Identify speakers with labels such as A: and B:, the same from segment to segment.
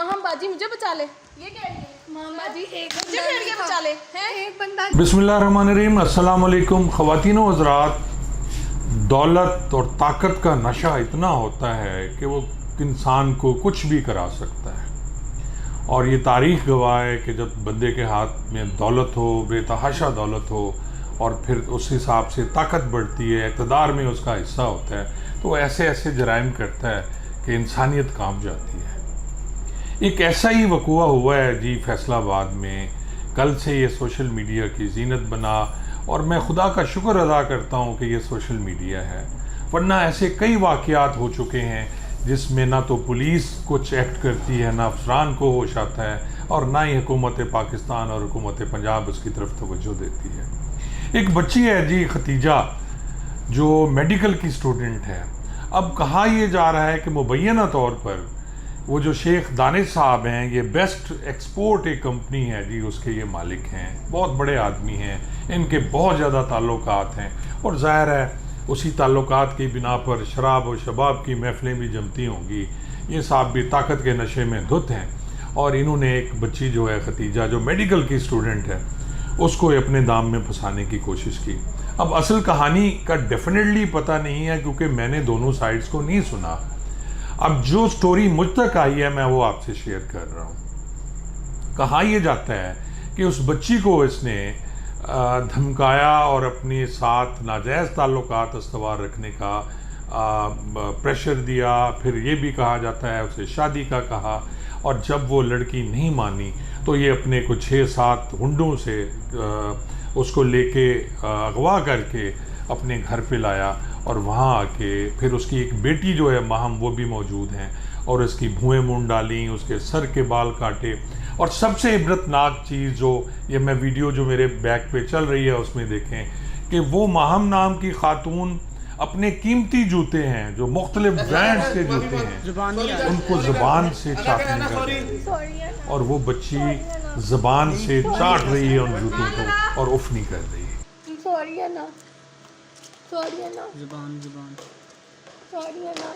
A: माहम बाजी मुझे बचा ले, ये कह रही है माहम बाजी एक मुझे कह रही है बचा ले, हैं एक बंदा।
B: बिस्मिल्लाहिर्रहमानिर्रहीम, अस्सलाम वालेकुम ख़वातीन व हज़रात। दौलत और ताकत का नशा इतना होता है कि वो इंसान को कुछ भी करा सकता है, और ये तारीख़ गवाह है कि जब बंदे के हाथ में दौलत हो, बेतहाशा दौलत हो, और फिर उस हिसाब से ताकत बढ़ती है, इक़्तिदार में उसका हिस्सा होता है, तो वो ऐसे ऐसे जराइम करता है कि इंसानियत कांप जाती है। एक ऐसा ही वक़ूआ हुआ है जी फैसलाबाद में। कल से ये सोशल मीडिया की जीनत बना, और मैं खुदा का शुक्र अदा करता हूँ कि ये सोशल मीडिया है, वरना ऐसे कई वाक़यात हो चुके हैं जिसमें ना तो पुलिस कुछ एक्ट करती है, ना अफसरान को होश आता है, और ना ही हुकूमत पाकिस्तान और हुकूमत पंजाब उसकी तरफ तवज्जो देती है। एक बच्ची है जी खतीजा, जो मेडिकल की स्टूडेंट है। अब कहा यह जा रहा है कि मुबैना तौर पर वो जो शेख दानिश साहब हैं, ये बेस्ट एक्सपोर्ट एक कंपनी है जी, उसके ये मालिक हैं, बहुत बड़े आदमी हैं, इनके बहुत ज़्यादा ताल्लुकात हैं, और ज़ाहिर है उसी ताल्लुकात की बिना पर शराब और शबाब की महफिलें भी जमती होंगी। ये साहब भी ताकत के नशे में धुत हैं, और इन्होंने एक बच्ची जो है खतीजा, जो मेडिकल की स्टूडेंट है, उसको अपने दाम में फंसाने की कोशिश की। अब असल कहानी का डेफिनेटली पता नहीं है, क्योंकि मैंने दोनों साइड्स को नहीं सुना। अब जो स्टोरी मुझ तक आई है मैं वो आपसे शेयर कर रहा हूँ। कहा यह जाता है कि उस बच्ची को इसने धमकाया और अपने साथ नाजायज़ ताल्लुकात अस्तवार रखने का प्रेशर दिया। फिर ये भी कहा जाता है उसे शादी का कहा, और जब वो लड़की नहीं मानी तो ये अपने को 6-7 गुंडों से उसको लेके अगवा करके अपने घर पे लाया, और वहाँ आके फिर उसकी एक बेटी जो है माहम, वो भी मौजूद हैं, और इसकी भुएं मूंड डाली, उसके सर के बाल काटे। और सबसे इबरतनाक चीज़ जो ये मैं वीडियो जो मेरे बैक पे चल रही है उसमें देखें कि वो माहम नाम की खातून अपने कीमती जूते हैं, जो मुख्तलिफ ब्रांड्स के जूते हैं, उनको ज़बान से चाटने का, और वो बच्ची ज़बान से चाट रही है उन जूतों को और उफ नहीं कर रही है।
A: सॉरी है ना, सॉरी है ना,
C: जुबान
A: सॉरी है ना।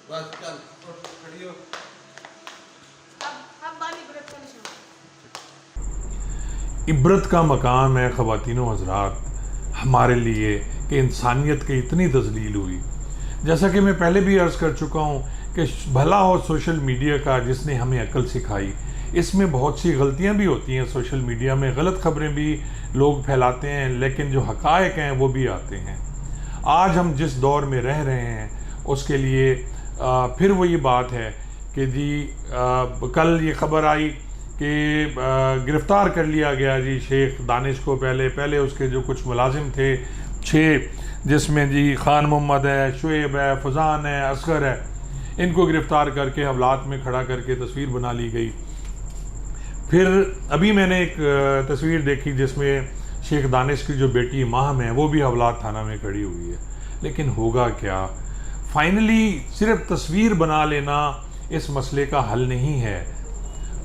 D: बस चल खड़ी हो।
A: अब बाल इबरत का निशान।
B: इबरत का मकाम है ख़वातीनो हज़रात हमारे लिए कि इंसानियत की इतनी तज़लील हुई। जैसा कि मैं पहले भी अर्ज़ कर चुका हूँ कि भला हो सोशल मीडिया का जिसने हमें अक्ल सिखाई। इसमें बहुत सी गलतियाँ भी होती हैं, सोशल मीडिया में गलत खबरें भी लोग फैलाते हैं, लेकिन जो हक़ाइक़ हैं वो भी आते हैं। आज हम जिस दौर में रह रहे हैं उसके लिए फिर वही बात है कि जी कल ये ख़बर आई कि गिरफ़्तार कर लिया गया जी शेख दानिश को। पहले उसके जो कुछ मुलाजिम थे 6, जिसमें जी खान मोहम्मद है, शुएब है, फज़ान है, असगर है, इनको गिरफ़्तार करके हवालात में खड़ा करके तस्वीर बना ली गई। फिर अभी मैंने एक तस्वीर देखी जिसमें शेख दानिश की जो बेटी माहम है वो भी हवालात थाना में खड़ी हुई है। लेकिन होगा क्या? फाइनली सिर्फ तस्वीर बना लेना इस मसले का हल नहीं है।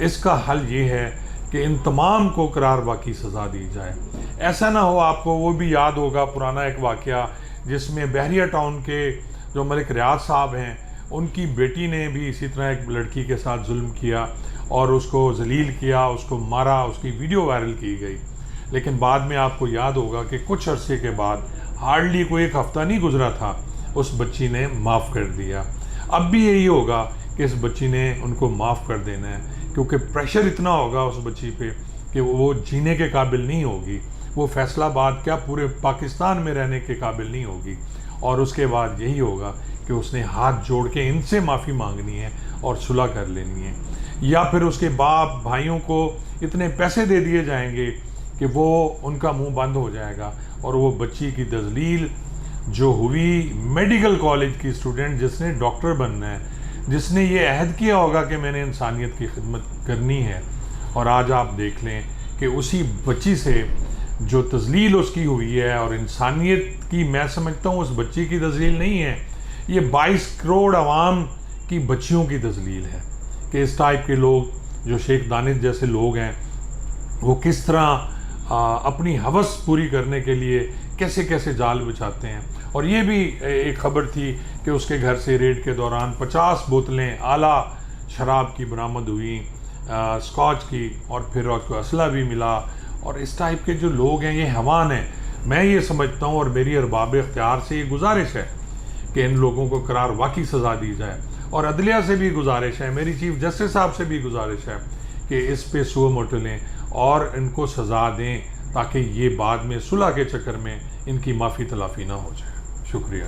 B: इसका हल ये है कि इन तमाम को करार वाक़ई सज़ा दी जाए। ऐसा ना हो, आपको वो भी याद होगा पुराना एक वाक़या जिसमें बहरिया टाउन के जो मलिक रियाज साहब हैं, उनकी बेटी ने भी इसी तरह एक लड़की के साथ जुल्म किया और उसको जलील किया, उसको मारा, उसकी वीडियो वायरल की गई। लेकिन बाद में आपको याद होगा कि कुछ अरसे के बाद, हार्डली कोई एक हफ़्ता नहीं गुजरा था, उस बच्ची ने माफ़ कर दिया। अब भी यही होगा कि इस बच्ची ने उनको माफ़ कर देना है, क्योंकि प्रेशर इतना होगा उस बच्ची पे कि वो जीने के काबिल नहीं होगी। वो फैसलाबाद क्या पूरे पाकिस्तान में रहने के काबिल नहीं होगी। और उसके बाद यही होगा कि उसने हाथ जोड़ के इनसे माफ़ी मांगनी है और सुलह कर लेनी है, या फिर उसके बाप भाइयों को इतने पैसे दे दिए जाएंगे कि वो उनका मुंह बंद हो जाएगा। और वो बच्ची की तज़लील जो हुई, मेडिकल कॉलेज की स्टूडेंट जिसने डॉक्टर बनना है, जिसने ये अहद किया होगा कि मैंने इंसानियत की खिदमत करनी है, और आज आप देख लें कि उसी बच्ची से जो तज़लील उसकी हुई है, और इंसानियत की मैं समझता हूँ उस बच्ची की तज़लील नहीं है, ये 22 करोड़ आवाम की बच्चियों की तज़लील है कि इस टाइप के लोग जो शेख दानिश जैसे लोग हैं वो किस तरह अपनी हवस पूरी करने के लिए कैसे कैसे जाल बिछाते हैं। और ये भी एक ख़बर थी कि उसके घर से रेड के दौरान 50 बोतलें आला शराब की बरामद हुई, स्कॉच की, और फिर उसको असला भी मिला। और इस टाइप के जो लोग हैं ये हैवान हैं। मैं ये समझता हूँ और मेरी अरबाब इख्तियार से ये गुजारिश है कि इन लोगों को करार वाकई सज़ा दी जाए। और अदलिया से भी गुजारिश है, मेरी चीफ जस्टिस साहब से भी गुजारिश है कि इस पे सुओ मोटो लें और इनको सज़ा दें, ताकि ये बाद में सुलह के चक्कर में इनकी माफ़ी तलाफ़ी ना हो जाए। शुक्रिया।